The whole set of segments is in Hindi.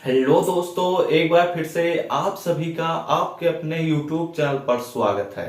हेलो दोस्तों, एक बार फिर से आप सभी का आपके अपने YouTube चैनल पर स्वागत है।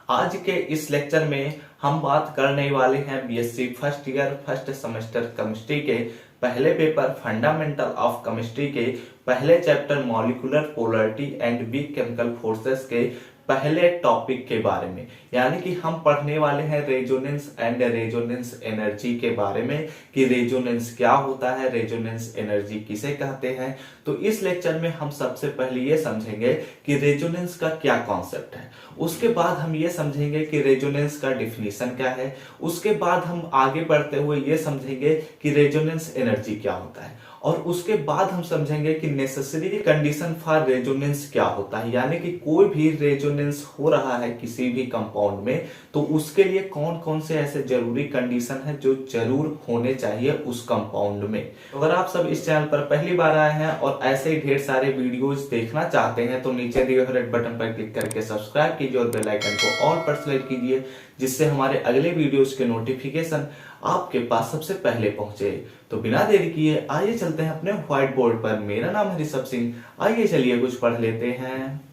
आज के इस लेक्चर में हम बात करने वाले हैं BSc first year first semester chemistry के पहले पेपर फंडामेंटल ऑफ केमिस्ट्री के पहले chapter molecular polarity and weak chemical forces के पहले टॉपिक के बारे में। यानी कि हम पढ़ने वाले हैं रेजोनेंस एंड रेजोनेंस एनर्जी के बारे में कि रेजोनेंस क्या होता है, रेजोनेंस एनर्जी किसे कहते हैं। तो इस लेक्चर में हम सबसे पहले ये समझेंगे कि रेजोनेंस का क्या कॉन्सेप्ट है, उसके बाद हम ये समझेंगे कि रेजोनेंस का डिफिनीशन क्या है, उसके बाद हम आगे बढ़ते हुए ये समझेंगे कि रेजोनेंस एनर्जी क्या होता है, और उसके बाद हम समझेंगे कि नेसेसरी कंडीशन फॉर रेजोनेंस क्या होता है। यानी कि कोई भी रेजोनेंस हो रहा है किसी भी कंपाउंड में तो उसके लिए कौन कौन से ऐसे जरूरी कंडीशन है जो जरूर होने चाहिए उस कंपाउंड में। अगर आप सब इस चैनल पर पहली बार आए हैं और ऐसे ही ढेर सारे वीडियोस देखना चाहते हैं तो नीचे दिए हुए रेड बटन पर क्लिक करके सब्सक्राइब कीजिए और बेल आइकन को ऑल पर सेलेक्ट कीजिए, जिससे हमारे अगले वीडियोस के नोटिफिकेशन आपके पास सबसे पहले पहुंचे। तो बिना देरी किए आइए चलते हैं अपने व्हाइट बोर्ड पर। मेरा नाम है ऋषभ सिंह, आइए चलिए कुछ पढ़ लेते हैं।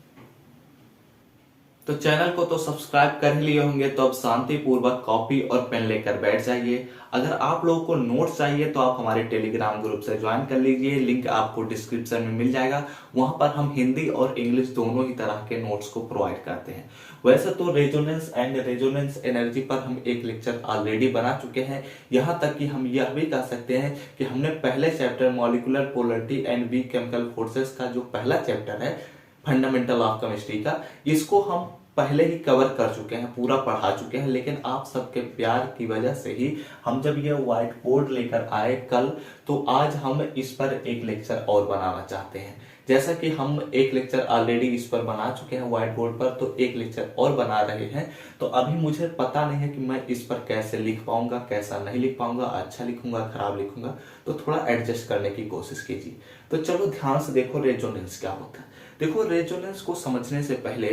तो चैनल को तो सब्सक्राइब कर ही लिए होंगे, तो अब शांति पूर्वक कॉपी और पेन लेकर बैठ जाइए। अगर आप लोगों को नोट्स चाहिए तो आप हमारे टेलीग्राम ग्रुप से ज्वाइन कर लीजिए, लिंक आपको डिस्क्रिप्शन में मिल जाएगा। वहां पर हम हिंदी और इंग्लिश दोनों ही तरह के नोट्स को प्रोवाइड करते हैं। वैसे तो रेजोनेंस एंड रेजोनेंस एनर्जी पर हम एक लेक्चर ऑलरेडी बना चुके हैं। यहाँ तक कि हम यह भी कह सकते हैं कि हमने पहले chapter molecular polarity and weak chemical forces का जो पहला चैप्टर है फंडामेंटल ऑफ केमिस्ट्री का, इसको हम पहले ही कवर कर चुके हैं, पूरा पढ़ा चुके हैं। लेकिन आप सबके प्यार की वजह से ही हम जब ये व्हाइट बोर्ड लेकर आए कल, तो आज हम इस पर एक लेक्चर और बनाना चाहते हैं। जैसा कि हम एक लेक्चर ऑलरेडी इस पर बना चुके हैं व्हाइट बोर्ड पर, तो एक लेक्चर और बना रहे हैं। तो अभी मुझे पता नहीं है कि मैं इस पर कैसे लिख पाऊंगा, कैसा नहीं लिख पाऊंगा, अच्छा लिखूंगा, खराब लिखूंगा, तो थोड़ा एडजस्ट करने की कोशिश कीजिए। तो चलो ध्यान से देखो रेजोनेंस क्या होता है। देखो, रेजोनेंस को समझने से पहले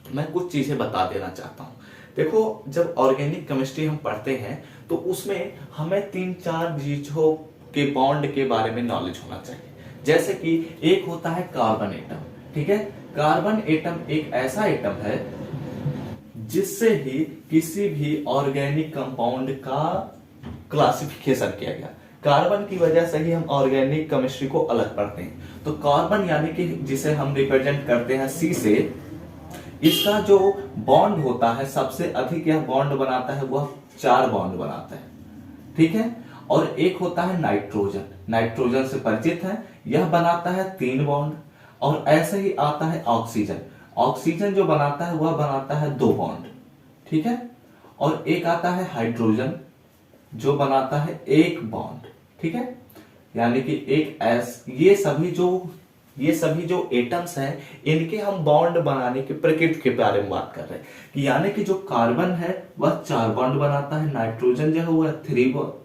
मैं कुछ चीजें बता देना चाहता हूं। देखो, जब ऑर्गेनिक केमिस्ट्री हम पढ़ते हैं तो उसमें हमें 3-4 चीजों के बॉन्ड के बारे में नॉलेज होना चाहिए। जैसे कि एक होता है कार्बन एटम, ठीक है। कार्बन एटम एक ऐसा एटम है जिससे ही किसी भी ऑर्गेनिक कंपाउंड का क्लासिफिकेशन किया गया। कार्बन की वजह से ही हम ऑर्गेनिक केमिस्ट्री को अलग पढ़ते हैं। तो कार्बन यानी कि जिसे हम रिप्रेजेंट करते हैं सी से, इसका जो बॉन्ड होता है सबसे अधिक यह बॉन्ड बनाता है, वह 4 बॉन्ड बनाता है, ठीक है। और एक होता है नाइट्रोजन, नाइट्रोजन से परिचित है, यह बनाता है 3 बॉन्ड। और ऐसे ही आता है ऑक्सीजन, ऑक्सीजन जो बनाता है वह बनाता है 2 बॉन्ड, ठीक है। और एक आता है हाइड्रोजन जो बनाता है 1 बॉन्ड, ठीक है। यानी कि एक एस, ये सभी जो एटम्स हैं इनके हम बॉन्ड बनाने की प्रकृति के बारे में बात कर रहे हैं कि यानी कि जो कार्बन है वह 4 बॉन्ड बनाता है, नाइट्रोजन जो है वह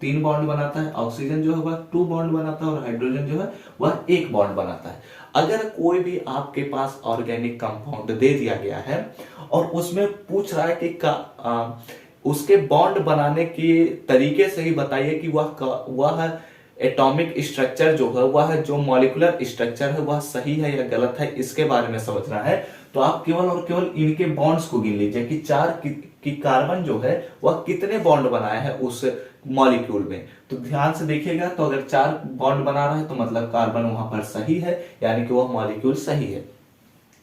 3 बॉन्ड बनाता है, ऑक्सीजन जो है वह 2 बॉन्ड बनाता है और हाइड्रोजन जो है वह 1 बॉन्ड बनाता है। अगर कोई भी आपके पास ऑर्गेनिक कंपाउंड दे दिया गया है और उसमें पूछ रहा है कि उसके बॉन्ड बनाने के तरीके से ही बताइए कि वह एटॉमिक स्ट्रक्चर जो है, वह जो मॉलिक्यूलर स्ट्रक्चर है वह सही है या गलत है, इसके बारे में समझना है तो आप केवल और केवल इनके बॉन्ड्स को गिन लीजिए कि कि कार्बन जो है वह कितने बॉन्ड बनाया है उस मॉलिक्यूल में। तो ध्यान से देखिएगा, तो अगर 4 बॉन्ड बना रहा है तो मतलब कार्बन वहां पर सही है, यानी कि वह मॉलिक्यूल सही है।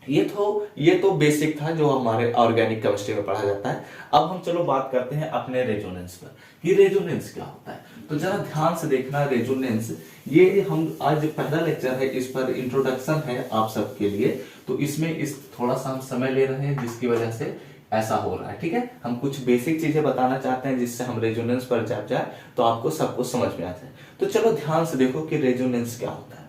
ये तो बेसिक था जो हमारे ऑर्गेनिक केमिस्ट्री में पढ़ा जाता है। अब हम चलो बात करते हैं अपने रेजोनेंस पर कि रेजोनेंस क्या होता है। तो जरा ध्यान से देखना, रेजोनेंस ये हम आज पहला लेक्चर है, इस पर इंट्रोडक्शन है आप सबके लिए। तो इसमें थोड़ा सा हम समय ले रहे हैं जिसकी वजह से ऐसा हो रहा है, ठीक है। हम कुछ बेसिक चीजें बताना चाहते हैं जिससे हम रेजोनेंस पर जाए तो आपको सब कुछ समझ में आ जाए। तो चलो ध्यान से देखो कि रेजोनेंस क्या होता है।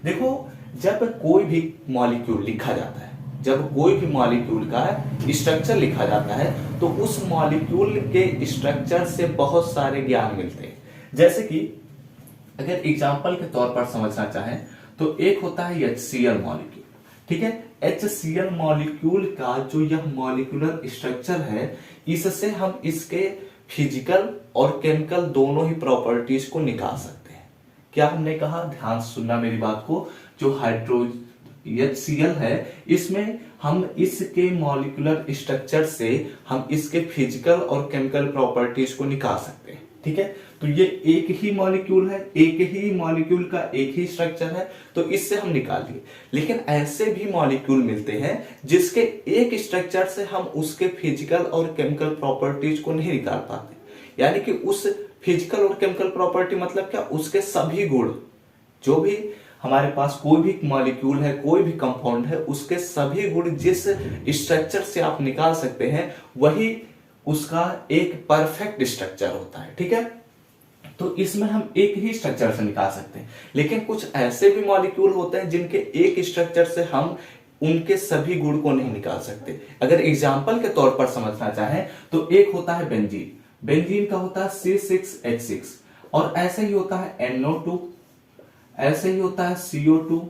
देखो, जब कोई भी मॉलिक्यूल लिखा जाता है, जब कोई भी मॉलिक्यूल का स्ट्रक्चर लिखा जाता है तो उस मॉलिक्यूल के स्ट्रक्चर से बहुत सारे ज्ञान मिलते हैं। जैसे कि अगर एग्जांपल के तौर पर समझना चाहें तो एक होता है HCl मॉलिक्यूल, ठीक है। HCl मॉलिक्यूल का जो यह मॉलिक्यूलर स्ट्रक्चर है, इससे हम इसके फिजिकल और केमिकल दोनों ही प्रॉपर्टीज को निकाल सकते हैं। क्या हमने कहा, ध्यान से सुनना मेरी बात को, जो हाइड्रो HCl है इसमें हम इसके मॉलिक्यूलर स्ट्रक्चर से हम इसके फिजिकल और केमिकल प्रॉपर्टीज को निकाल सकते हैं। ठीक है, तो ये एक ही मॉलिक्यूल है, एक ही मॉलिक्यूल का एक ही स्ट्रक्चर है, तो इससे हम निकाल दिए। लेकिन ऐसे भी मॉलिक्यूल मिलते हैं जिसके एक स्ट्रक्चर से हम उसके फिजिकल और केमिकल प्रॉपर्टीज को नहीं निकाल पाते। यानी कि उस फिजिकल और केमिकल प्रॉपर्टी मतलब क्या, उसके सभी गुण, जो भी हमारे पास कोई भी मॉलिक्यूल है, कोई भी कंपाउंड है, उसके सभी गुण जिस स्ट्रक्चर से आप निकाल सकते हैं वही उसका एक परफेक्ट स्ट्रक्चर होता है। ठीक है, तो इसमें हम एक ही स्ट्रक्चर से निकाल सकते हैं। लेकिन कुछ ऐसे भी मॉलिक्यूल होते हैं जिनके एक स्ट्रक्चर से हम उनके सभी गुण को नहीं निकाल सकते। अगर एग्जाम्पल के तौर पर समझना चाहें तो एक होता है बेंजीन, बेंजीन का होता है C6H6, और ऐसे ही होता है NO2, ऐसे ही होता है CO2।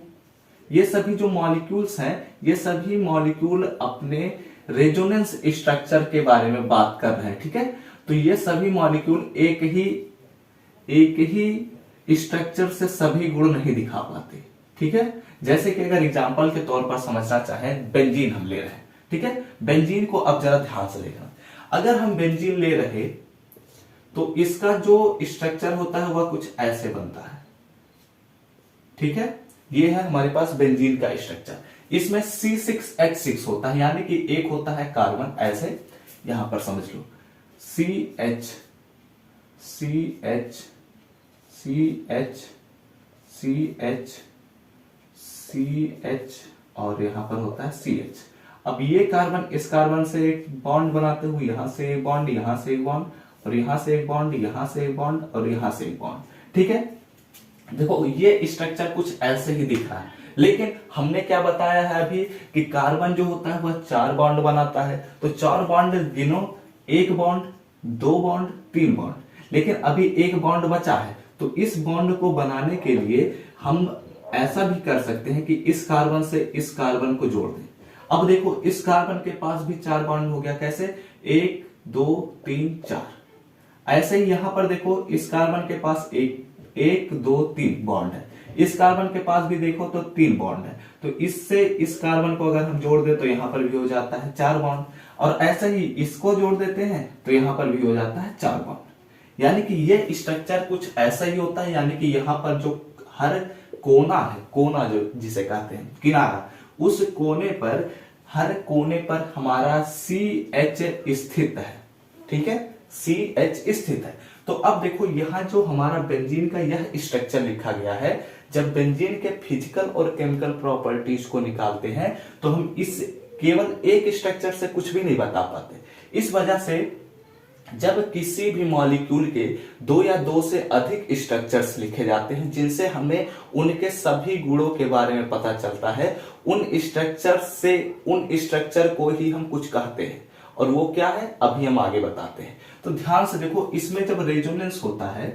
ये सभी जो मॉलिक्यूल्स हैं, ये सभी मॉलिक्यूल अपने रेजोनेंस स्ट्रक्चर के बारे में बात कर रहे हैं। ठीक है, तो ये सभी मॉलिक्यूल एक ही स्ट्रक्चर से सभी गुण नहीं दिखा पाते। ठीक है, जैसे कि अगर एग्जांपल के तौर पर समझना चाहें, बेंजीन हम ले रहे हैं। ठीक है, बेंजीन को अब जरा ध्यान से देखना। अगर हम बेंजीन ले रहे तो इसका जो स्ट्रक्चर होता है वह कुछ ऐसे बनता है। ठीक है, ये है हमारे पास बेंजीन का स्ट्रक्चर। इसमें C6H6 होता है, यानी कि एक होता है कार्बन, ऐसे यहां पर समझ लो CH CH CH CH CH और यहां पर होता है CH। अब ये कार्बन इस कार्बन से एक बॉन्ड बनाते हुए यहां से एक बॉन्ड, यहां से एक बॉन्ड, और यहां से एक बॉन्ड, यहां से एक बॉन्ड, और यहां से एक बॉन्ड। ठीक है, देखो ये स्ट्रक्चर कुछ ऐसे ही दिख रहा है। लेकिन हमने क्या बताया है अभी कि कार्बन जो होता है वह 4 बॉन्ड बनाता है। तो 4 बॉन्ड गिनो, 1 बॉन्ड, 2 बॉन्ड, 3 बॉन्ड। लेकिन अभी 1 बॉन्ड बचा है, तो इस बॉन्ड को बनाने के लिए हम ऐसा भी कर सकते हैं कि इस कार्बन से इस कार्बन को जोड़ दें। अब देखो इस कार्बन के पास भी 4 बॉन्ड हो गया, कैसे, 1 2 3 4। ऐसे ही यहां पर देखो इस कार्बन के पास 1 2 3 बॉन्ड है, इस कार्बन के पास भी देखो तो 3 बॉन्ड है। तो इससे इस कार्बन को अगर हम जोड़ दे तो यहां पर भी हो जाता है 4 बॉन्ड, और ऐसे ही इसको जोड़ देते हैं तो यहां पर भी हो जाता है 4 बॉन्ड। यानी कि ये स्ट्रक्चर कुछ ऐसा ही होता है। यानी कि यहां पर जो हर कोना है, कोना जो जिसे कहते हैं किनारा, उस कोने पर, हर कोने पर हमारा CH स्थित है। ठीक है, CH स्थित है। तो अब देखो यहां जो हमारा बेंजीन का यह स्ट्रक्चर लिखा गया है, जब बेंजीन के फिजिकल और केमिकल प्रॉपर्टीज को निकालते हैं तो हम इस केवल एक स्ट्रक्चर से कुछ भी नहीं बता पाते। इस वजह से जब किसी भी मॉलिक्यूल के 2 या 2 से अधिक स्ट्रक्चर्स लिखे जाते हैं जिनसे हमें उनके सभी गुणों के बारे में पता चलता है, उन स्ट्रक्चर को ही हम कुछ कहते हैं। और वो क्या है अभी हम आगे बताते हैं। तो ध्यान से देखो, इसमें जब रेजोनेंस होता है,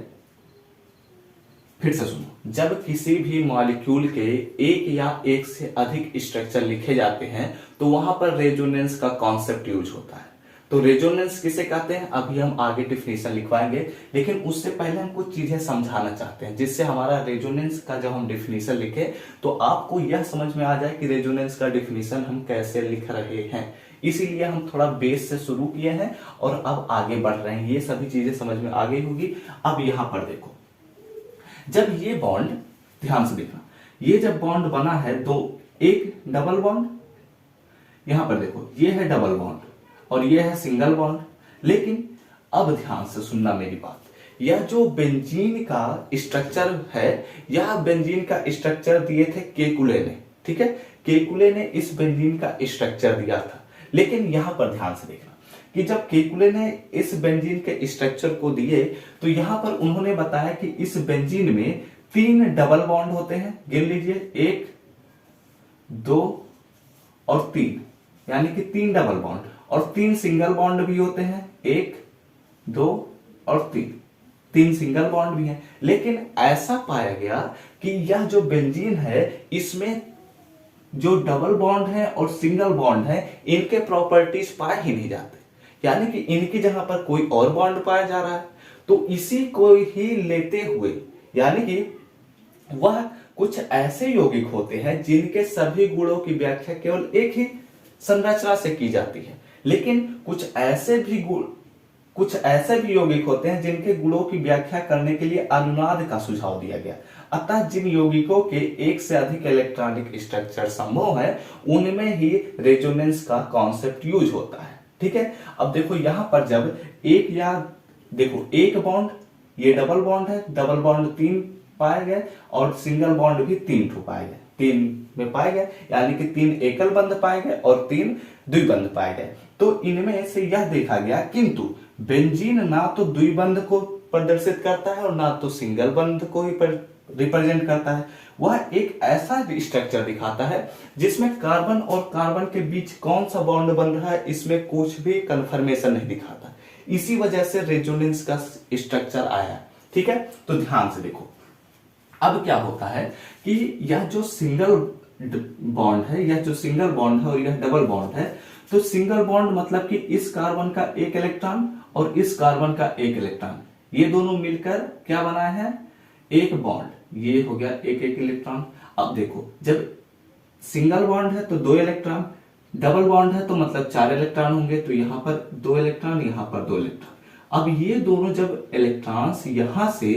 फिर से सुनो, जब किसी भी मॉलिक्यूल के एक या एक से अधिक स्ट्रक्चर लिखे जाते हैं तो वहां पर रेजोनेंस का कॉन्सेप्ट यूज होता है। तो रेजोनेंस किसे कहते हैं अभी हम आगे डिफिनेशन लिखवाएंगे, लेकिन उससे पहले हम कुछ चीजें समझाना चाहते हैं जिससे हमारा रेजोनेंस का जब हम डिफिनेशन लिखे तो आपको यह समझ में आ जाए कि रेजोनेंस का डिफिनेशन हम कैसे लिख रहे हैं। इसीलिए हम थोड़ा बेस से शुरू किए हैं और अब आगे बढ़ रहे हैं। ये सभी चीजें समझ में आ गई होगी। अब यहां पर देखो, जब ये बॉन्ड, ध्यान से देखना, ये जब बॉन्ड बना है तो एक डबल बॉन्ड, यहां पर देखो ये है डबल बॉन्ड और ये है सिंगल बॉन्ड। लेकिन अब ध्यान से सुनना मेरी बात, यह जो बेंजीन का स्ट्रक्चर है, यह बेंजीन का स्ट्रक्चर दिए थे केकुले ने। ठीक है, केकुले ने इस बेंजीन का स्ट्रक्चर दिया था। लेकिन यहां पर ध्यान से देखना कि जब केकुले ने इस बेंजीन के स्ट्रक्चर को दिए तो यहां पर उन्होंने बताया कि इस बेंजीन में 3 डबल बॉन्ड होते हैं। गिन लीजिए, 1 2 और 3, यानी कि 3 डबल बॉन्ड, और 3 सिंगल बॉन्ड भी होते हैं, 1 2 और 3 सिंगल बॉन्ड भी हैं। लेकिन ऐसा पाया गया कि यह जो बेंजीन है इसमें जो डबल बॉन्ड है और सिंगल बॉन्ड है इनके प्रॉपर्टीज पाए ही नहीं जाते। यानी कि इनकी जगह पर कोई और बॉन्ड पाया जा रहा है। तो इसी को ही लेते हुए, यानी कि वह कुछ ऐसे यौगिक होते हैं जिनके सभी गुणों की व्याख्या केवल एक ही संरचना से की जाती है, लेकिन कुछ ऐसे भी यौगिक होते हैं जिनके गुणों की व्याख्या करने के लिए अनुनाद का सुझाव दिया गया। अतः जिन यौगिकों के एक से अधिक इलेक्ट्रॉनिक स्ट्रक्चर संभव है उनमें ही रेजोनेंस का कॉन्सेप्ट यूज होता है। ठीक है, अब देखो यहां पर जब एक बॉन्ड, ये डबल बॉन्ड है, डबल बॉन्ड 3 पाए गए और सिंगल बॉन्ड भी 3 ठो पाए गए, 3 में पाए गए, यानी कि 3 एकल बंध पाए गए और 3 द्विबंध पाए गए। तो इनमें से यह देखा गया, किंतु बेंजीन ना तो द्विबंध को प्रदर्शित करता है और ना तो सिंगल बंध को ही रिप्रेजेंट करता है। वह एक ऐसा स्ट्रक्चर दिखाता है जिसमें कार्बन और कार्बन के बीच कौन सा बॉन्ड बन रहा है इसमें कुछ भी कंफर्मेशन नहीं दिखाता। इसी वजह से रेजोनेंस का स्ट्रक्चर आया। ठीक है, तो ध्यान से देखो अब क्या होता है कि यह जो सिंगल बॉन्ड है, और यह डबल बॉन्ड है, तो सिंगल बॉन्ड मतलब कि इस कार्बन का एक इलेक्ट्रॉन और इस कार्बन का एक इलेक्ट्रॉन, ये दोनों मिलकर क्या बनाए हैं, एक बॉन्ड, ये हो गया एक एक इलेक्ट्रॉन। अब देखो जब सिंगल बॉन्ड है तो 2 इलेक्ट्रॉन, डबल बॉन्ड है तो मतलब 4 इलेक्ट्रॉन होंगे, तो यहां पर 2 इलेक्ट्रॉन, यहां पर 2 इलेक्ट्रॉन। अब ये दोनों जब इलेक्ट्रॉन्स यहां से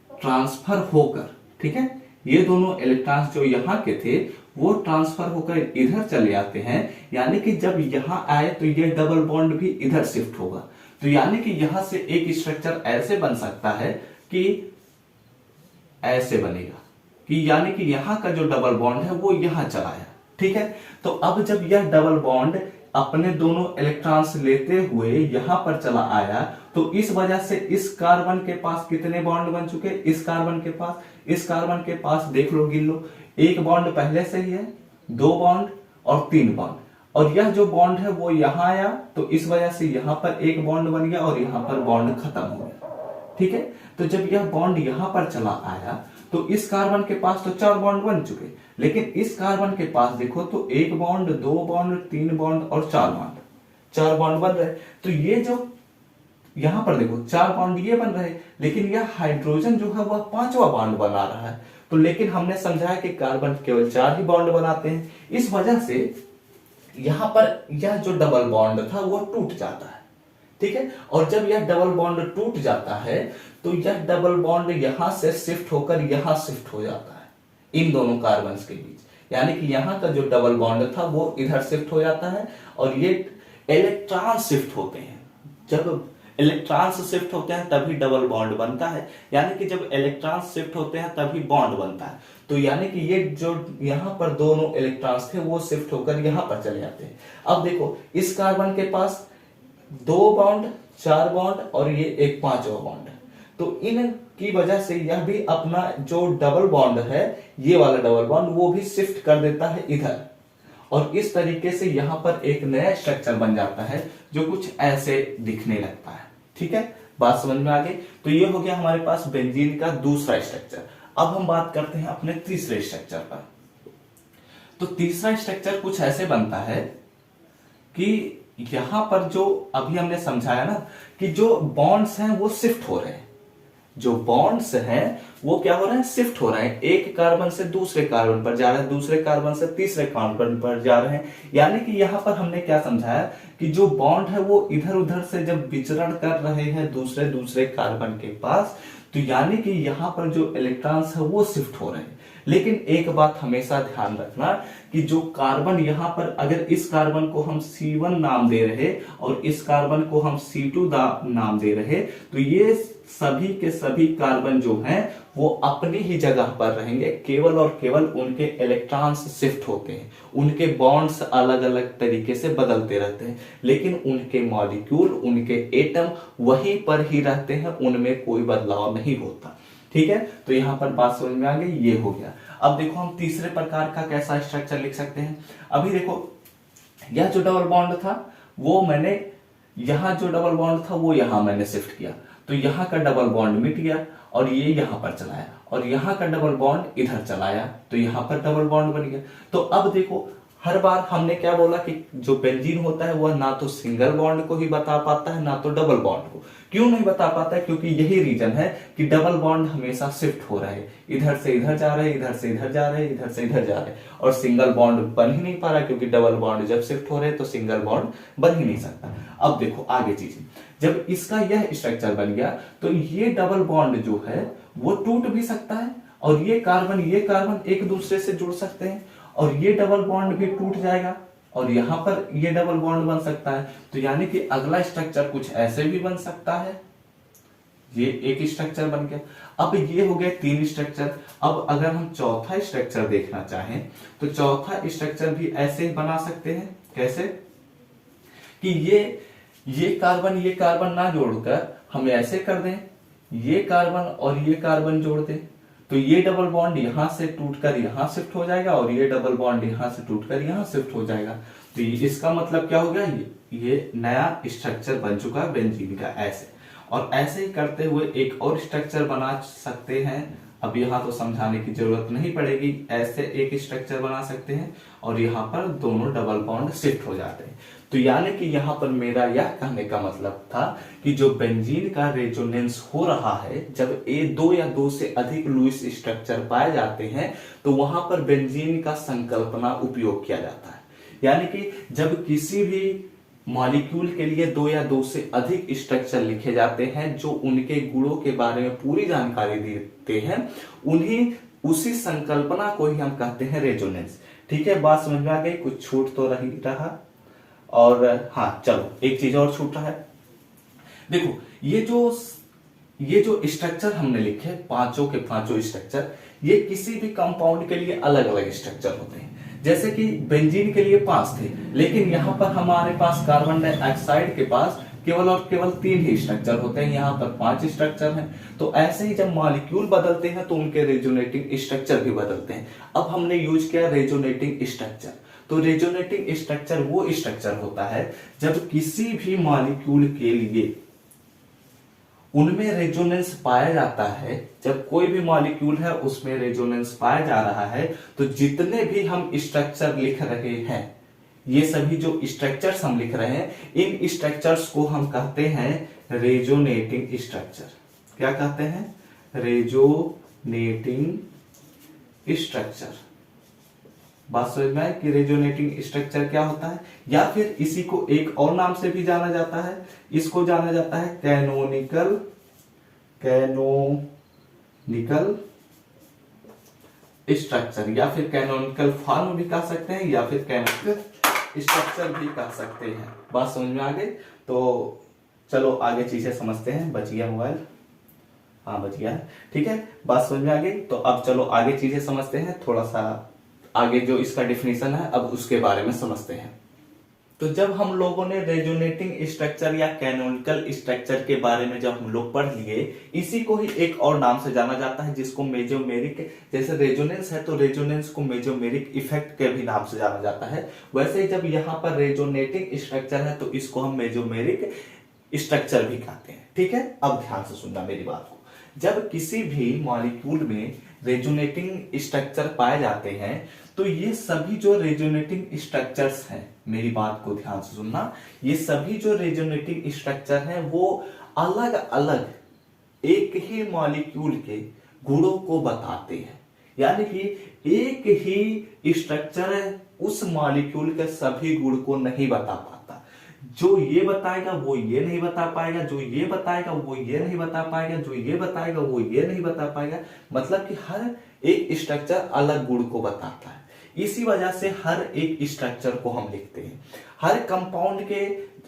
ट्रांसफर होकर, ठीक है, ये दोनों इलेक्ट्रॉन्स जो यहां के थे वो ट्रांसफर होकर इधर चले आते हैं, यानी कि जब यहां आए तो ये डबल बॉन्ड भी इधर शिफ्ट होगा। तो यानी कि यहां से एक स्ट्रक्चर ऐसे बन सकता है कि ऐसे बनेगा कि यानी कि यहां का जो डबल बॉन्ड है वो यहां चला आया। ठीक है, तो अब जब यह डबल बॉन्ड अपने दोनों इलेक्ट्रॉन्स लेते हुए यहां पर चला आया तो इस वजह से इस कार्बन के पास कितने बॉन्ड बन चुके, इस कार्बन के पास देख लो, गिन लो, एक बॉन्ड पहले से ही है, 2 बॉन्ड और 3 बॉन्ड, और यह जो बॉन्ड है वो यहां आया तो इस वजह से यहां पर एक बॉन्ड बन गया और यहां पर बॉन्ड खत्म हो गया। ठीक है, तो जब यह बॉन्ड यहां पर चला आया तो इस कार्बन के पास तो 4 बॉन्ड बन चुके, लेकिन इस कार्बन के पास देखो तो 1 बॉन्ड, 2 बॉन्ड, 3 बॉन्ड और 4 बॉन्ड बन रहे। तो ये जो यहां पर देखो 4 बॉन्ड ये बन रहे, लेकिन यह हाइड्रोजन जो है वह 5वां बॉन्ड बना रहा है। तो लेकिन हमने समझाया कि कार्बन केवल 4 ही बॉन्ड बनाते हैं, इस वजह से यहां पर यह जो डबल बॉन्ड था वो टूट जाता है। ठीक है, और जब यह डबल बॉन्ड टूट जाता है तो यह डबल बॉन्ड यहां से शिफ्ट होकर यहां शिफ्ट हो जाता है इन दोनों कार्बन के बीच, यानी कि यहां का जो डबल बॉन्ड था वो इधर शिफ्ट हो जाता है और ये इलेक्ट्रॉन शिफ्ट होते हैं। जब इलेक्ट्रॉन्स शिफ्ट होते हैं तभी डबल बॉन्ड बनता है, यानी कि जब इलेक्ट्रॉन्स शिफ्ट होते हैं तभी बॉन्ड बनता है। तो यानी कि ये जो यहां पर दोनों इलेक्ट्रॉन्स थे वो शिफ्ट होकर यहां पर चले जाते हैं। अब देखो इस कार्बन के पास 2 बॉन्ड, 4 बॉन्ड और ये एक 5वां बॉन्ड है, तो इन की वजह से यह भी अपना जो डबल बॉन्ड है, ये वाला डबल बॉन्ड, वो भी शिफ्ट कर देता है इधर, और इस तरीके से यहां पर एक नया स्ट्रक्चर बन जाता है जो कुछ ऐसे दिखने लगता है। ठीक है, बात समझ में आ गई। तो ये हो गया हमारे पास बेंजीन का दूसरा स्ट्रक्चर। अब हम बात करते हैं अपने तीसरे स्ट्रक्चर पर। तो तीसरा स्ट्रक्चर कुछ ऐसे बनता है कि यहां पर जो अभी हमने समझाया ना कि जो बॉन्ड्स हैं वो शिफ्ट हो रहे हैं, जो बॉन्ड्स हैं वो क्या हो रहे हैं, शिफ्ट हो रहे हैं, एक कार्बन से दूसरे कार्बन पर जा रहे हैं, दूसरे कार्बन से तीसरे कार्बन पर जा रहे हैं। यानी कि यहां पर हमने क्या समझाया कि जो बॉन्ड है वो इधर उधर से जब विचरण कर रहे हैं दूसरे कार्बन के पास, तो यानी कि यहां पर जो इलेक्ट्रॉन्स है वो शिफ्ट हो रहे हैं। लेकिन एक बात हमेशा ध्यान रखना कि जो कार्बन यहां पर, अगर इस कार्बन को हम C1 नाम दे रहे और इस कार्बन को हम C2 नाम दे रहे, तो ये सभी के सभी कार्बन जो हैं वो अपनी ही जगह पर रहेंगे, केवल और केवल उनके इलेक्ट्रॉन्स शिफ्ट होते हैं, उनके बॉन्ड्स अलग अलग तरीके से बदलते रहते हैं, लेकिन उनके मॉलिक्यूल, उनके एटम वहीं पर ही रहते हैं, उनमें कोई बदलाव नहीं होता। ठीक है, तो यहां पर बात समझ में आ गई, ये हो गया। अब देखो हम तीसरे प्रकार का कैसा स्ट्रक्चर लिख सकते हैं। अभी देखो यह जो डबल बॉन्ड था वो मैंने, यहां जो डबल बॉन्ड था वो यहां मैंने शिफ्ट किया, तो यहां का डबल बॉन्ड मिट गया और ये यहां पर चलाया, और यहां का डबल बॉन्ड इधर चलाया तो यहां पर डबल बॉन्ड बन गया। तो अब देखो हर बार हमने क्या बोला कि जो बेंजीन होता है वह ना तो सिंगल बॉन्ड को ही बता पाता है ना तो डबल बॉन्ड को। क्यों नहीं बता पाता है? क्योंकि यही रीजन है कि डबल बॉन्ड हमेशा शिफ्ट हो रहा है, इधर से इधर जा रहे हैं, इधर से इधर जा रहे हैं, इधर से इधर जा रहे हैं, और सिंगल बॉन्ड बन ही नहीं पा रहा, क्योंकि डबल बॉन्ड जब शिफ्ट हो रहे हैं तो सिंगल बॉन्ड बन ही नहीं सकता। अब देखो आगे चीजें, जब इसका यह स्ट्रक्चर बन गया तो ये डबल बॉन्ड जो है वो टूट भी सकता है, और ये कार्बन एक दूसरे से जुड़ सकते हैं, और ये डबल बॉन्ड भी टूट जाएगा, और यहां पर ये डबल बॉन्ड बन सकता है। तो यानी कि अगला स्ट्रक्चर कुछ ऐसे भी बन सकता है। ये एक स्ट्रक्चर बन गया। अब ये हो गए 3 स्ट्रक्चर। अब अगर हम चौथा स्ट्रक्चर देखना चाहें तो चौथा स्ट्रक्चर भी ऐसे ही बना सकते हैं। कैसे? कि ये कार्बन ना जोड़कर हम ऐसे कर दें, ये कार्बन और ये कार्बन जोड़ दें, तो ये डबल बॉन्ड यहां से टूटकर यहां शिफ्ट हो जाएगा, और ये डबल बॉन्ड यहां से टूटकर यहां शिफ्ट हो जाएगा। तो इसका मतलब क्या हो गया? ये नया स्ट्रक्चर बन चुका है बेंजीन का। ऐसे और ऐसे ही करते हुए एक और स्ट्रक्चर बना सकते हैं। अब यहां तो समझाने की जरूरत नहीं पड़ेगी, ऐसे एक स्ट्रक्चर बना सकते हैं और यहाँ पर दोनों डबल बॉन्ड शिफ्ट हो जाते हैं। तो यानी कि यहाँ पर मेरा यह कहने का मतलब था कि जो बेंजीन का रेजोनेंस हो रहा है, जब ए 2 या 2 से अधिक लुईस स्ट्रक्चर पाए जाते हैं तो वहां पर बेंजीन का संकल्पना उपयोग किया जाता है। यानी कि जब किसी भी मॉलिक्यूल के लिए 2 या 2 से अधिक स्ट्रक्चर लिखे जाते हैं जो उनके गुणों के बारे में पूरी जानकारी देते हैं, उन्हीं उसी संकल्पना को ही हम कहते हैं रेजोनेंस। ठीक है, बात समझ में आ गई? कुछ छूट तो नहीं रहा? और हाँ चलो, एक चीज और छूट रहा है। देखो ये जो स्ट्रक्चर हमने लिखे, पांचों के पांचों स्ट्रक्चर, ये किसी भी कंपाउंड के लिए अलग अलग स्ट्रक्चर होते हैं। जैसे कि बेंजीन के लिए 5 थे, लेकिन यहां पर हमारे पास कार्बन डाइऑक्साइड के पास केवल और केवल 3 ही स्ट्रक्चर होते हैं, यहाँ पर 5 स्ट्रक्चर हैं। तो ऐसे ही जब मॉलिक्यूल बदलते हैं तो उनके रेजोनेटिंग स्ट्रक्चर भी बदलते हैं। अब हमने यूज किया रेजोनेटिंग स्ट्रक्चर। तो रेजोनेटिंग स्ट्रक्चर वो स्ट्रक्चर होता है जब किसी भी मॉलिक्यूल के लिए उनमें रेजोनेंस पाया जाता है। जब कोई भी मॉलिक्यूल है उसमें रेजोनेंस पाया जा रहा है, तो जितने भी हम स्ट्रक्चर लिख रहे हैं, ये सभी जो स्ट्रक्चर्स हम लिख रहे हैं, इन स्ट्रक्चर्स को हम कहते हैं रेजोनेटिंग स्ट्रक्चर। क्या कहते हैं? Resonating structure. बात समझ में आए कि रेजोनेटिंग स्ट्रक्चर क्या होता है? या फिर इसी को एक और नाम से भी जाना जाता है, इसको जाना जाता है कैनोनिकल स्ट्रक्चर, या फिर कैनोनिकल फॉर्म भी कह सकते हैं, या फिर कैनोनिकल स्ट्रक्चर भी कह सकते हैं। बात समझ में आ गई? तो चलो आगे चीजें समझते हैं। बच गया मोबाइल? हाँ बच गया है। ठीक है, बात समझ में आ गई। तो अब चलो आगे चीजें समझते हैं। थोड़ा सा आगे जो इसका डिफिनीशन है अब उसके बारे में समझते हैं। तो जब हम लोगों ने रेजोनेटिंग स्ट्रक्चर या कैनोनिकल स्ट्रक्चर के बारे में जब हम लोग पढ़ लिए, इसी को ही एक और नाम से जाना जाता है जिसको मेजोमेरिक, जैसे रेजोनेंस है तो रेजोनेंस को मेजोमेरिक इफेक्ट के भी नाम से जाना जाता है। वैसे ही जब यहाँ पर रेजोनेटिंग स्ट्रक्चर है तो इसको हम मेजोमेरिक स्ट्रक्चर भी कहते हैं। ठीक है, अब ध्यान से सुनना मेरी बात को। जब किसी भी मॉलिक्यूल में रेजोनेटिंग स्ट्रक्चर पाए जाते हैं तो ये सभी जो रेजोनेटिंग स्ट्रक्चर्स हैं, मेरी बात को ध्यान से सुनना, ये सभी जो रेजोनेटिंग स्ट्रक्चर हैं वो अलग अलग एक ही मॉलिक्यूल के गुणों को बताते हैं। यानी कि एक ही स्ट्रक्चर उस मॉलिक्यूल के सभी गुण को नहीं बता पाता। जो ये बताएगा वो ये नहीं बता पाएगा, जो ये बताएगा वो ये नहीं बता पाएगा, जो ये बताएगा वो ये नहीं बता पाएगा। मतलब कि हर एक स्ट्रक्चर अलग गुण को बताता है। इसी वजह से हर एक स्ट्रक्चर को हम लिखते हैं। हर कंपाउंड के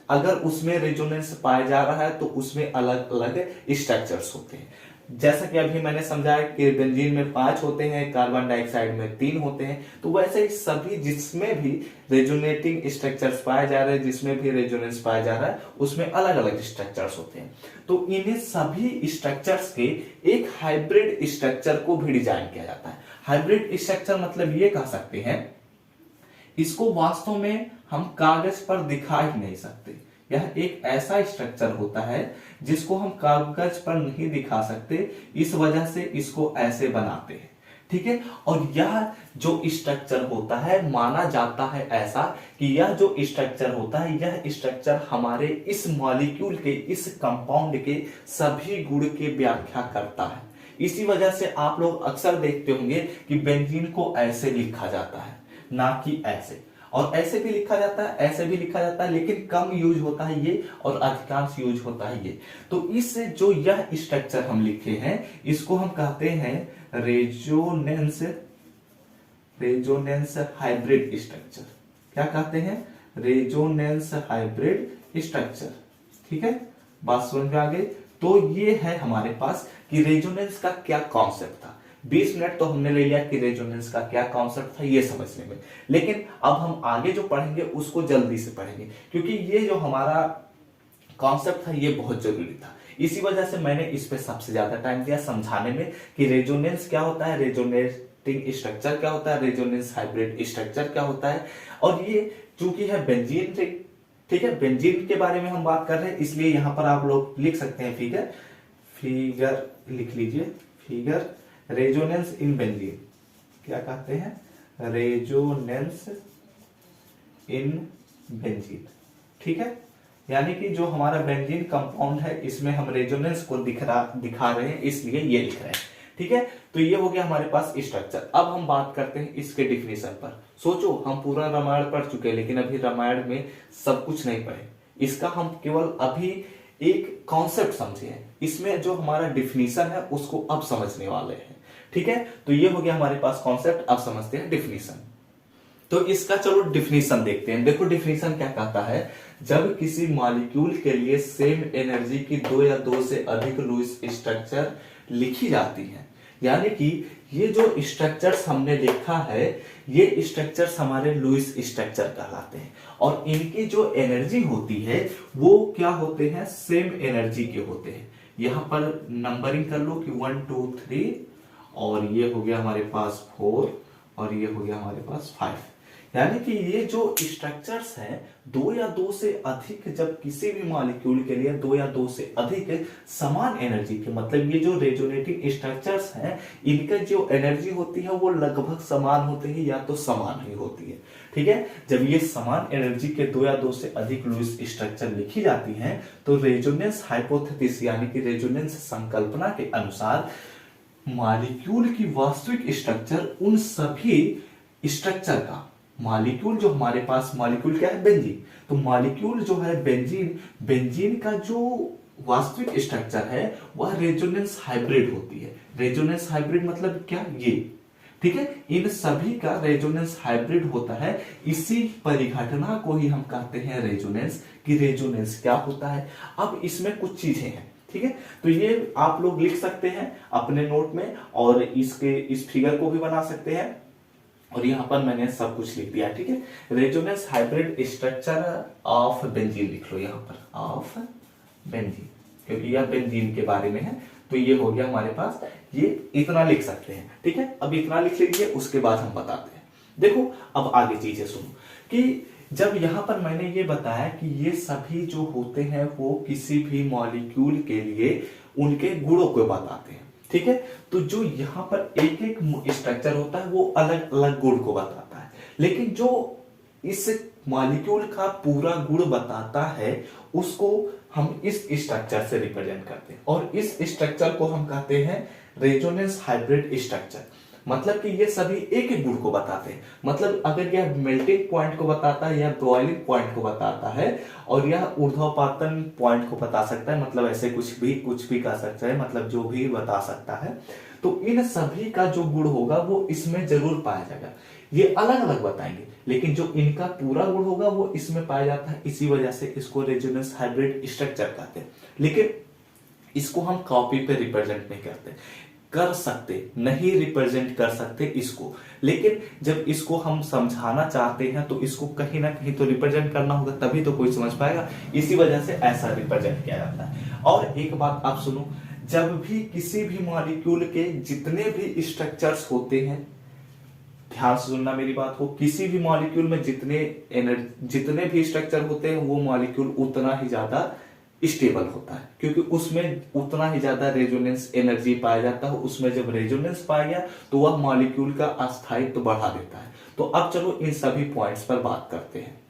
अगर उसमें रेजोनेंस पाया जा रहा है तो उसमें अलग अलग स्ट्रक्चर्स होते हैं। जैसा कि अभी मैंने समझाया कि बेंजीन में 5 होते हैं, कार्बन डाइऑक्साइड में 3 होते हैं। तो वैसे ही सभी जिसमें भी रेजोनेटिंग स्ट्रक्चर्स पाए जा रहे हैं, जिसमें भी रेजोनेंस पाया जा रहा है, उसमें अलग अलग स्ट्रक्चर्स होते हैं। तो इन्हें सभी स्ट्रक्चर्स के एक हाइब्रिड स्ट्रक्चर को भी डिजाइन किया जाता है। हाइब्रिड स्ट्रक्चर मतलब ये कह सकते हैं, इसको वास्तव में हम कागज पर दिखा ही नहीं सकते। यह एक ऐसा स्ट्रक्चर होता है जिसको हम कागज पर नहीं दिखा सकते, इस वजह से इसको ऐसे बनाते हैं। ठीक है। और यह जो स्ट्रक्चर होता है, माना जाता है ऐसा कि यह जो स्ट्रक्चर होता है, यह स्ट्रक्चर हमारे इस मॉलिक्यूल के, इस कंपाउंड के सभी गुण की व्याख्या करता है। इसी वजह से आप लोग अक्सर देखते होंगे कि बेंजीन को ऐसे लिखा जाता है, ना कि ऐसे। और ऐसे भी लिखा जाता है, ऐसे भी लिखा जाता है, लेकिन कम यूज होता है ये और अधिकांश यूज होता है ये। तो इस जो यह स्ट्रक्चर हम लिखे हैं, इसको हम कहते हैं रेजोनेंस हाइब्रिड स्ट्रक्चर। क्या कहते हैं? Resonance hybrid structure. ठीक है, बात समझ में आ गई। तो ये है हमारे पास कि रेजोनेंस का क्या कॉन्सेप्ट था। 20 मिनट तो हमने ले लिया कि रेजोनेंस का क्या कॉन्सेप्ट था ये समझने में, लेकिन अब हम आगे जो पढ़ेंगे उसको जल्दी से पढ़ेंगे, क्योंकि ये जो हमारा कॉन्सेप्ट था ये बहुत जरूरी था। इसी वजह से मैंने इस पे सबसे ज्यादा टाइम दिया समझाने में कि रेजोनेंस क्या होता है, रेजोनेटिंग स्ट्रक्चर क्या होता है, रेजोनेंस हाइब्रिड स्ट्रक्चर क्या होता है। और ये चूंकि है बेंजीन, ठीक है, बेंजीन के बारे में हम बात कर रहे हैं, इसलिए यहां पर आप लोग लिख सकते हैं फिगर लिख लीजिए, फिगर रेजोनेंस इन बेंजीन। क्या कहते हैं? Resonance in benzene. ठीक है, यानी कि जो हमारा बेंजीन कंपाउंड है इसमें हम रेजोनेंस को दिखा रहे हैं, इसलिए ये लिख रहे हैं। ठीक है, तो ये हो गया हमारे पास स्ट्रक्चर। अब हम बात करते हैं इसके डिफिनीशन पर। सोचो, हम पूरा रामायण पढ़ चुके हैं, लेकिन अभी रामायण में सब कुछ नहीं पढ़े। इसका हम केवल अभी एक कॉन्सेप्ट समझे हैं, इसमें जो हमारा डिफिनीशन है उसको अब समझने वाले हैं। ठीक है, तो ये हो गया हमारे पास कॉन्सेप्ट। अब समझते हैं डिफिनीशन। तो इसका चलो डिफिनीशन देखते हैं। देखो डिफिनीशन क्या कहता है, जब किसी मॉलिक्यूल के लिए सेम एनर्जी की दो या दो से अधिक लुईस स्ट्रक्चर लिखी जाती है, यानी कि ये जो स्ट्रक्चर्स हमने लिखा है ये स्ट्रक्चर्स हमारे लुईस स्ट्रक्चर कहलाते हैं। और इनकी जो एनर्जी होती है वो क्या होते हैं? सेम एनर्जी के होते हैं। यहां पर नंबरिंग कर लो कि 1 2 3, और ये हो गया हमारे पास 4, और ये हो गया हमारे पास 5। यानी कि ये जो स्ट्रक्चर्स हैं, दो या दो से अधिक, जब किसी भी मॉलिक्यूल के लिए दो या दो से अधिक समान एनर्जी के, मतलब ये जो रेजोनेटिंग स्ट्रक्चर्स हैं इनका जो एनर्जी होती है वो लगभग समान होते हैं या तो समान ही होती है। ठीक है, जब ये समान एनर्जी के दो या दो से अधिक लुईस स्ट्रक्चर लिखी जाती हैं तो रेजोनेंस हाइपोथेसिस यानी कि रेजोनेंस संकल्पना के अनुसार मॉलिक्यूल की वास्तविक स्ट्रक्चर उन सभी स्ट्रक्चर का, मॉलिक्यूल जो हमारे पास, मॉलिक्यूल क्या है? बेंजीन। तो मॉलिक्यूल जो है बेंजीन का जो वास्तविक स्ट्रक्चर है वह रेजोनेंस हाइब्रिड होती है। रेजोनेंस हाइब्रिड मतलब क्या? ये। ठीक है, इन सभी का रेजोनेंस हाइब्रिड होता है। इसी परिघटना को ही हम कहते हैं रेजोनेंस, कि रेजोनेंस क्या होता है। अब इसमें कुछ चीजें हैं, ठीक है, तो ये आप लोग लिख सकते हैं अपने नोट में, और इस फिगर को भी बना सकते हैं, और यहां पर मैंने सब कुछ लिख दिया। ठीक है, resonance hybrid structure of benzene लिख लो यहां पर, ऑफ बेंजीन, क्योंकि यह बेंजीन के बारे में है। तो ये हो गया हमारे पास, ये इतना लिख सकते हैं। ठीक है, अब इतना लिख लीजिए, उसके बाद हम बताते हैं। देखो अब आगे चीजें सुनो, कि जब यहां पर मैंने ये बताया कि ये सभी जो होते हैं वो किसी भी मॉलिक्यूल के लिए उनके गुणों को बताते हैं। ठीक है, तो जो यहां पर एक एक स्ट्रक्चर होता है वो अलग अलग गुण को बताता है, लेकिन जो इस मॉलिक्यूल का पूरा गुण बताता है उसको हम इस स्ट्रक्चर से रिप्रेजेंट करते हैं, और इस स्ट्रक्चर को हम कहते हैं रेजोनेंस हाइब्रिड स्ट्रक्चर। मतलब कि ये सभी एक एक गुण को बताते हैं। मतलब अगर यह मेल्टिंग पॉइंट को बताता है या बॉइलिंग पॉइंट को बताता है, और यह ऊर्ध्वपातन पॉइंट को बता सकता है, मतलब ऐसे कुछ भी कह सकता है, मतलब जो भी बता सकता है, तो इन सभी का जो गुण होगा वो इसमें जरूर पाया जाएगा। ये अलग अलग बताएंगे, लेकिन जो इनका पूरा गुण होगा वो इसमें पाया जाता है। इसी वजह से इसको रेजोनेंस हाइब्रिड स्ट्रक्चर कहते हैं। लेकिन इसको हम कॉपी पे रिप्रेजेंट नहीं कर सकते, नहीं रिप्रेजेंट कर सकते इसको, लेकिन जब इसको हम समझाना चाहते हैं तो इसको कहीं ना कहीं तो रिप्रेजेंट करना होगा, तभी तो कोई समझ पाएगा। इसी वजह से ऐसा रिप्रेजेंट किया जाता है। और एक बात आप सुनो, जब भी किसी भी मॉलिक्यूल के जितने भी स्ट्रक्चर्स होते हैं, ध्यान से सुनना मेरी बात को, किसी भी मॉलिक्यूल में जितने भी स्ट्रक्चर होते हैं वो मॉलिक्यूल उतना ही ज्यादा स्टेबल होता है, क्योंकि उसमें उतना ही ज्यादा रेजोनेंस एनर्जी पाया जाता है। उसमें जब रेजोनेंस पाया गया तो वह मॉलिक्यूल का अस्थायित्व बढ़ा देता है। तो अब चलो इन सभी पॉइंट्स पर बात करते हैं।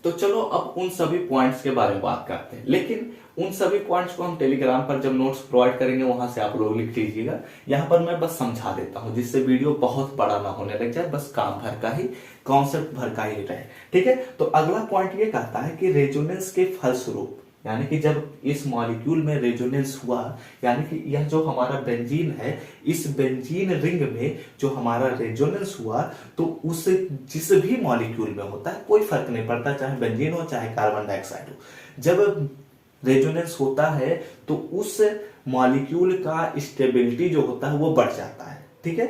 तो चलो अब उन सभी पॉइंट्स के बारे में बात करते हैं, लेकिन उन सभी पॉइंट्स को हम टेलीग्राम पर जब नोट्स प्रोवाइड करेंगे वहां से आप लोग लिख लीजिएगा। यहाँ पर मैं बस समझा देता हूँ जिससे वीडियो बहुत बड़ा ना होने लग जाए, बस काम भर का ही, कॉन्सेप्ट भर का ही रहे। ठीक है, तो अगला पॉइंट ये कहता है कि रेजोनेंस के फलस्वरूप, यानी कि जब इस मॉलिक्यूल में रेजोनेंस हुआ, यानी कि यह जो हमारा बेंजीन है, इस बेंजीन रिंग में जो हमारा रेजोनेंस हुआ, तो उस जिस भी मॉलिक्यूल में होता है, कोई फर्क नहीं पड़ता, चाहे बेंजीन हो चाहे कार्बन डाइऑक्साइड हो, जब रेजोनेंस होता है तो उस मॉलिक्यूल का स्टेबिलिटी जो होता है वो बढ़ जाता है। ठीक है,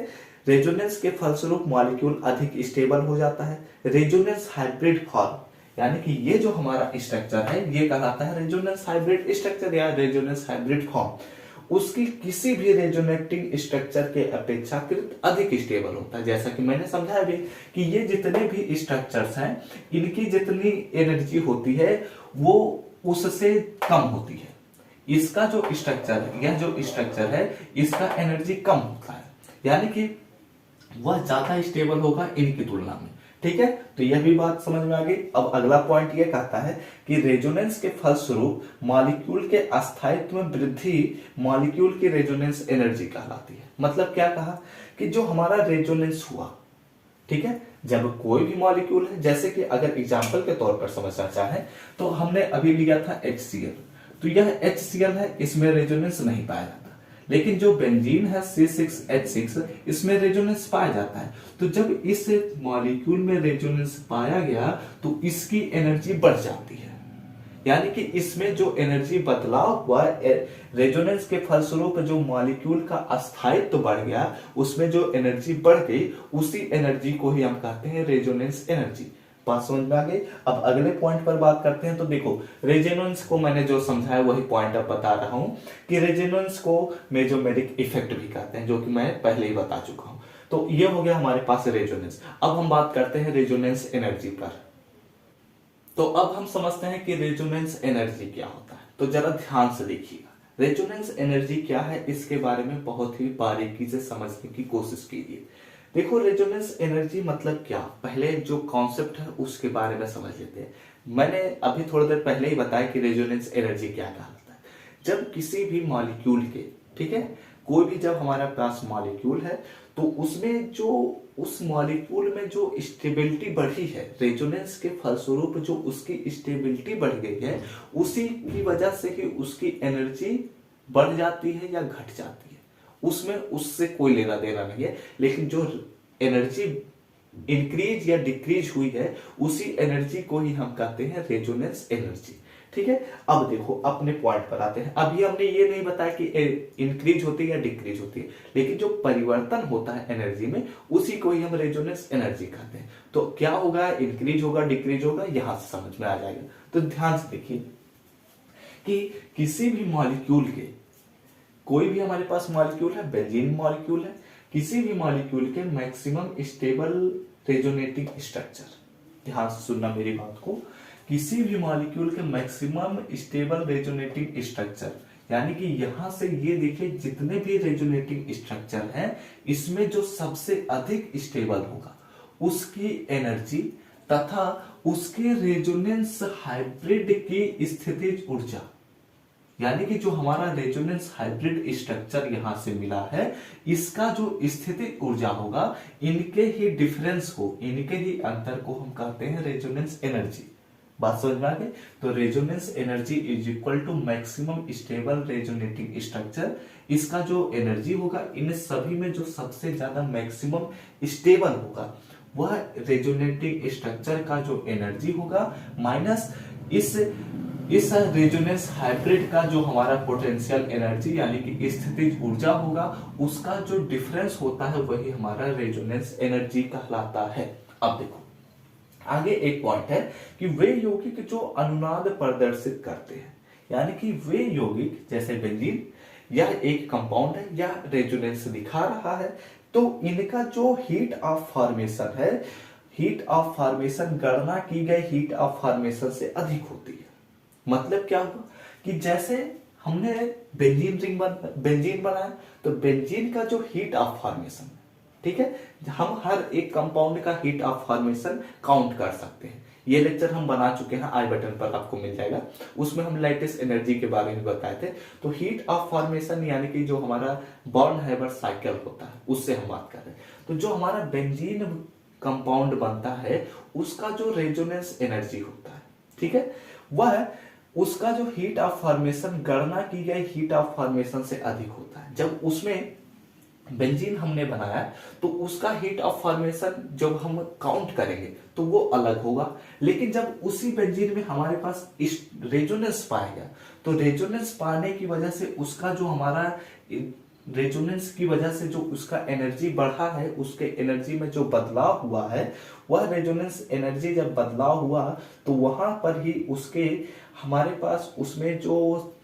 रेजोनेंस के फलस्वरूप मॉलिक्यूल अधिक स्टेबल हो जाता है। रेजोनेंस हाइब्रिड फॉर्म, यानी कि ये जो हमारा स्ट्रक्चर है ये कहलाता है रेजोनेंस हाइब्रिड स्ट्रक्चर या रेजोनेंस हाइब्रिड फॉर्म। उसकी किसी भी रेजोनेटिंग स्ट्रक्चर के अपेक्षाकृत अधिक स्टेबल होता है। जैसा कि मैंने समझाया भी कि ये जितने भी स्ट्रक्चर्स हैं, इनकी जितनी एनर्जी होती है वो उससे कम होती है। इसका जो स्ट्रक्चर है, यह जो स्ट्रक्चर है, इसका एनर्जी कम होता है, यानी कि वह ज्यादा स्टेबल होगा इनकी तुलना में। ठीक है, तो यह भी बात समझ में आ गई। अब अगला पॉइंट यह कहता है कि रेजोनेंस के फलस्वरूप मॉलिक्यूल के अस्थायित्व में वृद्धि मॉलिक्यूल की रेजोनेंस एनर्जी कहलाती है। मतलब क्या कहा कि जो हमारा रेजोनेंस हुआ, ठीक है, जब कोई भी मॉलिक्यूल है, जैसे कि अगर एग्जांपल के तौर पर समझना चाहें तो हमने अभी लिया था HCl, तो यह HCl है, इसमें रेजोनेंस नहीं पाया जाता। लेकिन जो बेंजीन है C6H6, इसमें रेजोनेंस पाया जाता है। तो जब इस मॉलिक्यूल में रेजोनेंस पाया गया तो इसकी एनर्जी बढ़ जाती है, यानी कि इसमें जो एनर्जी बदलाव हुआ, रेजोनेंस के फलस्वरूप जो मॉलिक्यूल का अस्थायित्व बढ़ गया, उसमें जो एनर्जी बढ़ गई, उसी एनर्जी को ही हम कहते हैं रेजोनेंस एनर्जी। बात समझ में आ गई। अब अगले पॉइंट पर बात करते हैं। तो देखो, रेजोनेंस को मैंने जो समझाया वही पॉइंट अब बता रहा हूं कि रेजोनेंस को मेसोमेरिक इफेक्ट भी कहते हैं, जो कि मैं पहले ही बता चुका हूं। तो ये हो गया हमारे पास रेजोनेंस। अब हम बात करते हैं रेजोनेंस एनर्जी पर। तो अब हम समझते हैं कि रेजोनेंस एनर्जी क्या होता है। तो जरा ध्यान से देखिएगा, रेजोनेंस एनर्जी क्या है, इसके बारे में बहुत ही बारीकी से समझने की कोशिश कीजिए। देखो, रेजोनेंस एनर्जी मतलब क्या, पहले जो कॉन्सेप्ट है उसके बारे में समझ लेते हैं। मैंने अभी थोड़ी देर पहले ही बताया कि रेजोनेंस एनर्जी क्या कहलाता है। जब किसी भी मॉलिक्यूल के, ठीक है, कोई भी जब हमारे पास मॉलिक्यूल है तो उसमें जो उस मॉलिक्यूल में जो स्टेबिलिटी बढ़ी है, रेजोनेंस के फलस्वरूप जो उसकी स्टेबिलिटी बढ़ गई है, उसी की वजह से ही उसकी एनर्जी बढ़ जाती है या घट जाती है। उसमें उससे कोई लेना देना नहीं है, लेकिन जो एनर्जी इंक्रीज या डिक्रीज हुई है, उसी एनर्जी को ही हम कहते हैं रेजोनेंस एनर्जी। ठीक है, अब देखो अपने पॉइंट पर आते हैं। अभी हमने ये नहीं बताया कि इंक्रीज होती है या डिक्रीज होती है, लेकिन जो परिवर्तन होता है एनर्जी में, उसी को ही हम रेजोनेंस एनर्जी कहते हैं। तो क्या होगा, इंक्रीज होगा, डिक्रीज होगा, यहां से समझ में आ जाएगा। तो ध्यान से देखिए कि किसी भी मॉलिक्यूल के, कोई भी हमारे पास मॉलिक्यूल है, बेंजीन मॉलिक्यूल है, किसी भी मॉलिक्यूल के मैक्सिमम स्टेबल रेजोनेटिंग स्ट्रक्चर, ध्यान से सुनना मेरी बात को, किसी भी मॉलिक्यूल के मैक्सिमम स्टेबल रेजोनेटिंग स्ट्रक्चर, यानी कि यहां से ये देखिए जितने भी रेजोनेटिंग स्ट्रक्चर हैं, इसमें जो सबसे अधिक स्टेबल होगा उसकी एनर्जी तथा उसके रेजोनेंस हाइब्रिड की स्थितिज ऊर्जा, यानी कि जो हमारा रेजोनेंस हाइब्रिड स्ट्रक्चर यहां से मिला है, इसका जो स्थितिज ऊर्जा होगा, इनके ही डिफरेंस को, इनके ही अंतर को हम कहते हैं रेजोनेंस एनर्जी। बात समझ में आ गई। तो resonance energy is equal to maximum stable resonating structure. इसका जो एनर्जी होगा, इन सभी में जो सबसे ज्यादा मैक्सिमम स्टेबल होगा, वह रेजोनेटिंग स्ट्रक्चर का जो एनर्जी होगा, माइनस इस रेजोनेंस हाइब्रिड का जो हमारा पोटेंशियल एनर्जी यानी कि स्थितिज ऊर्जा होगा, उसका जो डिफरेंस होता है वही हमारा रेजोनेंस एनर्जी कहलाता है। अब देखो आगे एक पॉइंट है कि वे यौगिक जो अनुनाद प्रदर्शित करते हैं, यानी कि वे यौगिक जैसे बेंजीन, यह एक कंपाउंड है या रेजोनेंस दिखा रहा है, तो इनका जो हीट ऑफ फॉर्मेशन है, हीट ऑफ फॉर्मेशन गणना की गई हीट ऑफ फॉर्मेशन से अधिक होती है। मतलब क्या होगा कि जैसे हमने बेंजीन बनाया, तो बेंजीन का जो हीट ऑफ फॉर्मेशन, ठीक है, हम हर एक कंपाउंड का हीट ऑफ फॉर्मेशन काउंट कर सकते हैं। ये लेक्चर हम बना चुके हैं, आई बटन पर आपको मिल जाएगा। उसमें हम लेटेस्ट एनर्जी के बारे में बताए थे। तो हीट ऑफ फॉर्मेशन यानी कि जो हमारा बॉर्न हाइबर साइकिल होता है, उससे हम बात कर रहे हैं। तो जो हमारा बेंजीन कंपाउंड बनता है, उसका जो रेजोनेंस एनर्जी होता है, ठीक है, वह उसका जो हीट ऑफ फॉर्मेशन गणना की गई हीट ऑफ फॉर्मेशन से अधिक होता है। जब उसमें बेंजीन हमने बनाया तो उसका हीट ऑफ फॉर्मेशन जब हम काउंट करेंगे तो वो अलग होगा। लेकिन जब उसी बेंजीन में हमारे पास रेजोनेंस पाया गया, तो रेजोनेंस पाने की वजह से उसका जो हमारा रेजोनेंस की वजह से जो उसका एनर्जी बढ़ा है, उसके एनर्जी में जो बदलाव हुआ है, वह रेजोनेंस एनर्जी जब बदलाव हुआ तो वहां पर ही उसके हमारे पास उसमें जो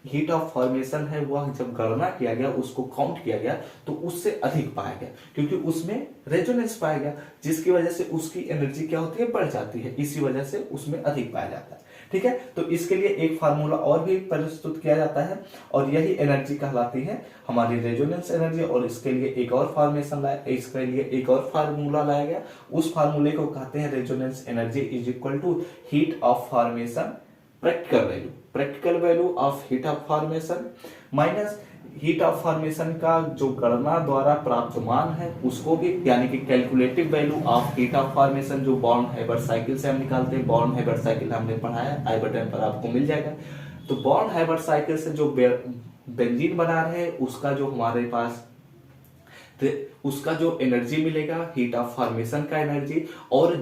हीट ऑफ फॉर्मेशन है वह जब गणना किया गया, उसको काउंट किया गया, तो उससे अधिक पाया गया, क्योंकि उसमें रेजोनेंस पाया गया, जिसकी वजह से उसकी एनर्जी क्या होती है, बढ़ जाती है। इसी वजह से उसमें अधिक पाया जाता है। ठीक है, तो इसके लिए एक फार्मूला और भी प्रस्तुत किया जाता है, और यही एनर्जी कहलाती है हमारी रेजोनेंस एनर्जी। और इसके लिए एक और फॉर्मेशन लाया, इसके लिए एक और फार्मूला लाया गया। उस फार्मूले को कहते हैं resonance energy is equal to heat of formation practical value of heat of formation minus heat of formation का जो गणना द्वारा प्राप्त मान है उसको भी, यानी कि calculative value of heat of formation जो बॉर्न हाइबर साइकिल से हम निकालते हैं। बॉर्न हाइबर साइकिल हमने पढ़ाया, आई बटन पर आपको मिल जाएगा। तो बॉर्न हाइबर साइकिल से जो बेंजीन बना रहे हैं उसका जो हमारे पास उसका जो एनर्जी मिलेगा, हीट ऑफ फॉर्मेशन का एनर्जी, और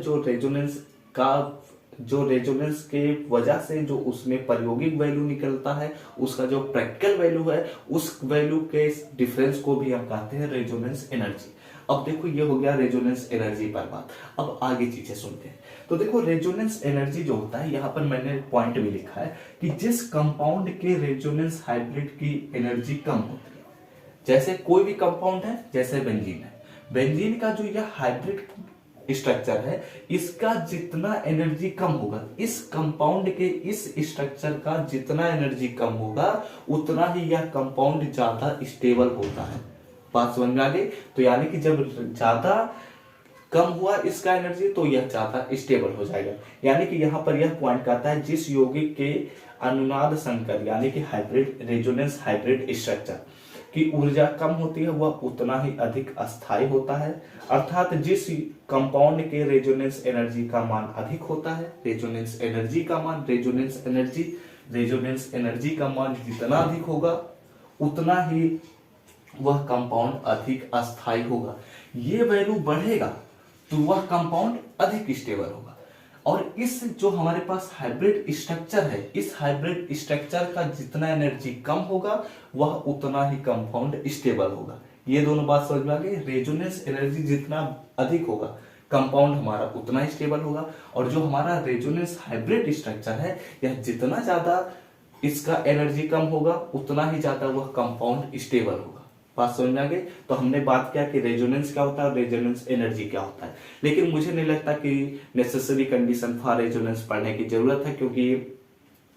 जो रेजोनेंस के वजह से जो उसमें प्रायोगिक वैल्यू निकलता है, उसका जो प्रैक्टिकल वैल्यू है, उस वैल्यू के डिफरेंस को भी हम कहते हैं रेजोनेंस एनर्जी। अब देखो ये हो गया रेजोनेंस एनर्जी पर बात। अब आगे चीजें सुनते हैं। तो देखो रेजोनेंस एनर्जी जो होता है, यहाँ पर मैंने पॉइंट भी लिखा है कि जिस कंपाउंड के रेजोनेंस हाइब्रिड की एनर्जी कम होती है, जैसे कोई भी कंपाउंड है, जैसे बेंजीन है, बेंजीन का जो यह हाइब्रिड स्ट्रक्चर है, इसका जितना एनर्जी कम होगा, इस कंपाउंड के इस स्ट्रक्चर का जितना एनर्जी कम होगा, उतना ही यह कंपाउंड ज्यादा स्टेबल होता है। बात समझ में आ गई? तो यानी कि जब ज्यादा कम हुआ इसका एनर्जी तो यह ज्यादा स्टेबल हो जाएगा। यानी कि यहाँ पर यह पॉइंट कहता है जिस यौगिक के अनुनाद संकर यानी कि हाइब्रिड रेजोनेंस हाइब्रिड स्ट्रक्चर की ऊर्जा कम होती है, वह उतना ही अधिक अस्थायी होता है। अर्थात जिस कंपाउंड के रेजोनेंस एनर्जी का मान अधिक होता है, रेजोनेंस एनर्जी का मान जितना अधिक होगा, उतना ही वह कंपाउंड अधिक अस्थायी होगा। ये वैल्यू बढ़ेगा तो वह कंपाउंड अधिक स्टेबल होगा। और इस जो हमारे पास हाइब्रिड स्ट्रक्चर है, इस हाइब्रिड स्ट्रक्चर का जितना एनर्जी कम होगा, वह उतना ही कंपाउंड स्टेबल होगा। ये दोनों बात समझ में आ गई। रेजोनेंस एनर्जी जितना अधिक होगा, कंपाउंड हमारा उतना ही स्टेबल होगा। और जो हमारा रेजोनेंस हाइब्रिड स्ट्रक्चर है, यह जितना ज्यादा इसका एनर्जी कम होगा, उतना ही ज्यादा वह कंपाउंड स्टेबल होगा। बात समझ में आ गई? तो हमने बात किया कि रेजोनेंस क्या होता है और रेजोनेंस एनर्जी क्या होता है। लेकिन मुझे नहीं लगता कि नेसेसरी कंडीशन फॉर रेजोनेंस पढ़ने की जरूरत है, क्योंकि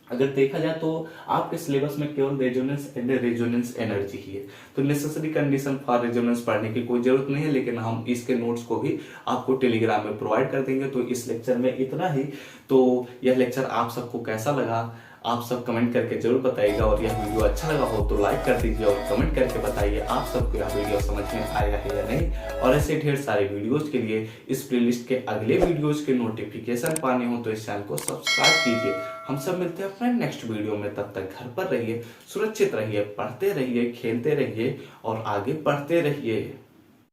अगर देखा जाए तो आपके सिलेबस में केवल रेजोनेंस एंड रेजोनेंस एनर्जी ही है। तो नेसेसरी कंडीशन फॉर रेजोनेंस पढ़ने की कोई जरूरत नहीं है। लेकिन हम इसके नोट्स को भी आपको टेलीग्राम में प्रोवाइड कर देंगे। तो इस लेक्चर में इतना ही। तो यह लेक्चर आप सबको कैसा लगा, आप सब कमेंट करके जरूर बताइएगा। और यह वीडियो अच्छा लगा हो तो लाइक कर दीजिए और कमेंट करके बताइए आप सबको यह वीडियो समझ में आया है या नहीं। और ऐसे ढेर सारे वीडियोज के लिए, इस प्लेलिस्ट के अगले वीडियोज के नोटिफिकेशन पाने हो तो इस चैनल को सब्सक्राइब कीजिए। हम सब मिलते हैं अपने नेक्स्ट वीडियो में। तब तक घर पर रहिए, सुरक्षित रहिए, पढ़ते रहिए, खेलते रहिए और आगे बढ़ते रहिए।